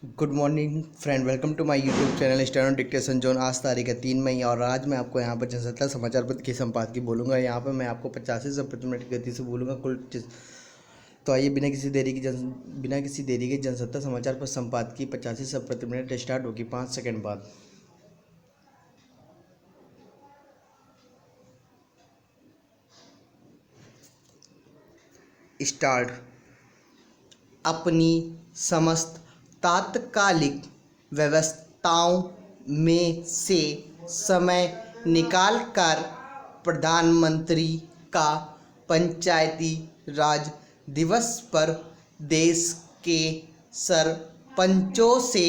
Good morning friend, welcome to my YouTube channel steno dictation zone. आज तारीख है 3 मई और आज मैं आपको यहाँ पर जनसत्ता समाचार पत्र की संपादकीय बोलूँगा। यहाँ पर मैं आपको 85 से प्रति मिनट की गति से बोलूँगा तो आइए बिना किसी देरी के जनसत्ता समाचार पर संपादकीय 85 से प्रति मिनट स्टार्ट होगी 5 सेकंड बाद। स्टार्ट। अपनी समस्त तात्कालिक व्यवस्थाओं में से समय निकालकर प्रधानमंत्री का पंचायती राज दिवस पर देश के सरपंचों से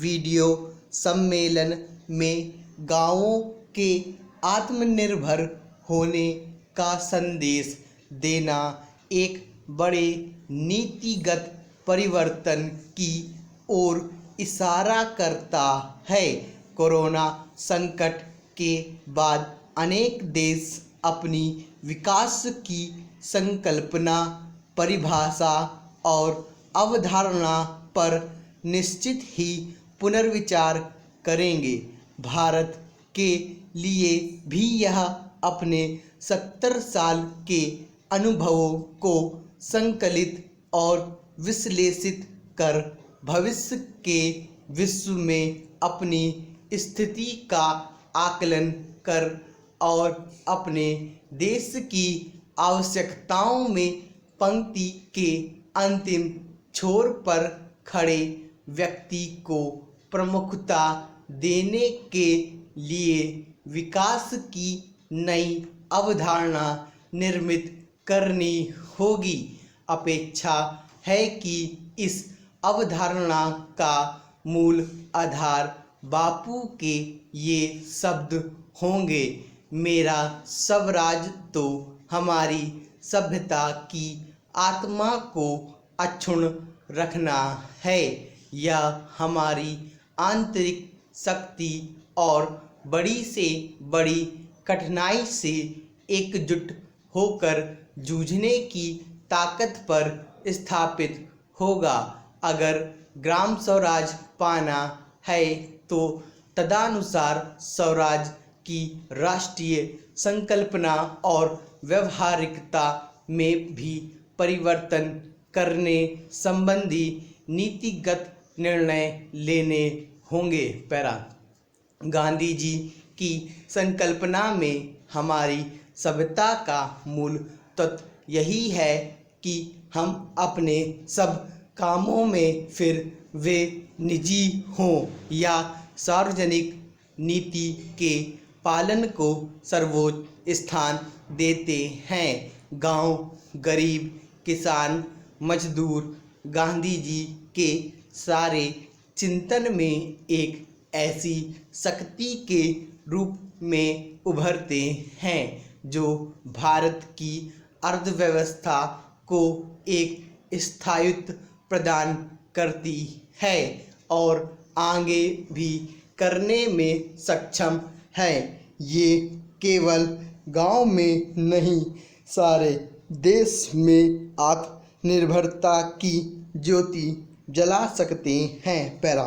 वीडियो सम्मेलन में गांवों के आत्मनिर्भर होने का संदेश देना एक बड़े नीतिगत परिवर्तन की ओर इशारा करता है। कोरोना संकट के बाद अनेक देश अपनी विकास की संकल्पना, परिभाषा और अवधारणा पर निश्चित ही पुनर्विचार करेंगे। भारत के लिए भी यह अपने 70 साल के अनुभवों को संकलित और विश्लेषित कर भविष्य के विश्व में अपनी स्थिति का आकलन कर और अपने देश की आवश्यकताओं में पंक्ति के अंतिम छोर पर खड़े व्यक्ति को प्रमुखता देने के लिए विकास की नई अवधारणा निर्मित करनी होगी। अपेक्षा है कि इस अवधारणा का मूल आधार बापू के ये शब्द होंगे, मेरा स्वराज तो हमारी सभ्यता की आत्मा को अक्षुण्ण रखना है। यह हमारी आंतरिक शक्ति और बड़ी से बड़ी कठिनाई से एकजुट होकर जूझने की ताकत पर स्थापित होगा। अगर ग्राम स्वराज पाना है तो तदनुसार स्वराज की राष्ट्रीय संकल्पना और व्यवहारिकता में भी परिवर्तन करने संबंधी नीतिगत निर्णय लेने होंगे। पैरा। गांधी जी की संकल्पना में हमारी सभ्यता का मूल तत्व यही है कि हम अपने सब कामों में, फिर वे निजी हों या सार्वजनिक, नीति के पालन को सर्वोच्च स्थान देते हैं। गांव, गरीब, किसान, मजदूर गांधी जी के सारे चिंतन में एक ऐसी शक्ति के रूप में उभरते हैं जो भारत की अर्थव्यवस्था को एक स्थायित्व प्रदान करती है और आगे भी करने में सक्षम है। ये केवल गांव में नहीं, सारे देश में आत्मनिर्भरता की ज्योति जला सकते हैं। पैरा।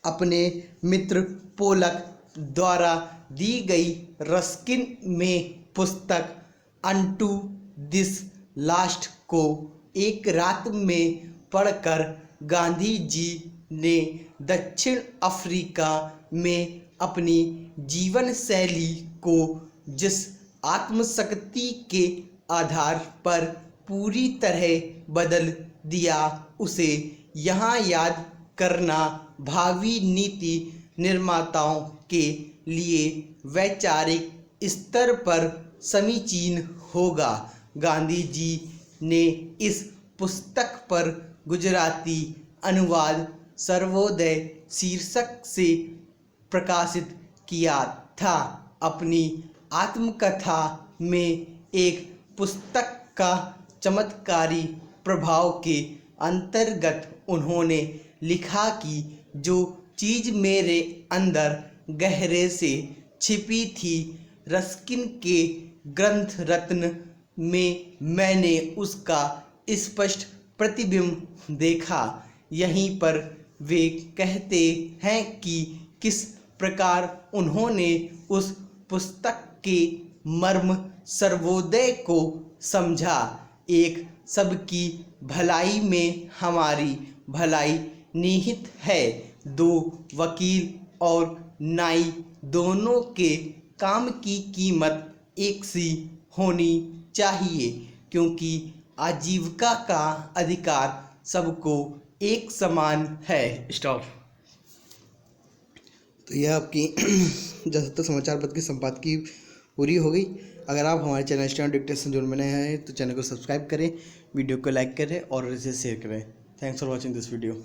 अपने मित्र पोलक द्वारा दी गई रस्किन में पुस्तक अनटू दिस लास्ट को एक रात में पढ़कर गांधी जी ने दक्षिण अफ्रीका में अपनी जीवन शैली को जिस आत्मशक्ति के आधार पर पूरी तरह बदल दिया, उसे यहाँ याद करना भावी नीति निर्माताओं के लिए वैचारिक स्तर पर समीचीन होगा। गांधी जी ने इस पुस्तक पर गुजराती अनुवाद सर्वोदय शीर्षक से प्रकाशित किया था। अपनी आत्मकथा में एक पुस्तक का चमत्कारी प्रभाव के अंतर्गत उन्होंने लिखा कि जो चीज़ मेरे अंदर गहरे से छिपी थी, रस्किन के ग्रंथ रत्न में मैंने उसका स्पष्ट प्रतिबिंब देखा। यहीं पर वे कहते हैं कि किस प्रकार उन्होंने उस पुस्तक के मर्म सर्वोदय को समझा। एक सबकी भलाई में हमारी भलाई निहित है। दो वकील और नाई दोनों के काम की कीमत एक सी होनी चाहिए, क्योंकि आजीविका का अधिकार सबको एक समान है। स्टॉप। तो यह आपकी जनसत्ता समाचार पत्र की संपादकीय पूरी हो गई। अगर आप हमारे चैनल स्टैनो डिक्टेशन जोन में नए हैं तो चैनल को सब्सक्राइब करें, वीडियो को लाइक करें और इसे शेयर करें। Thanks for watching this video.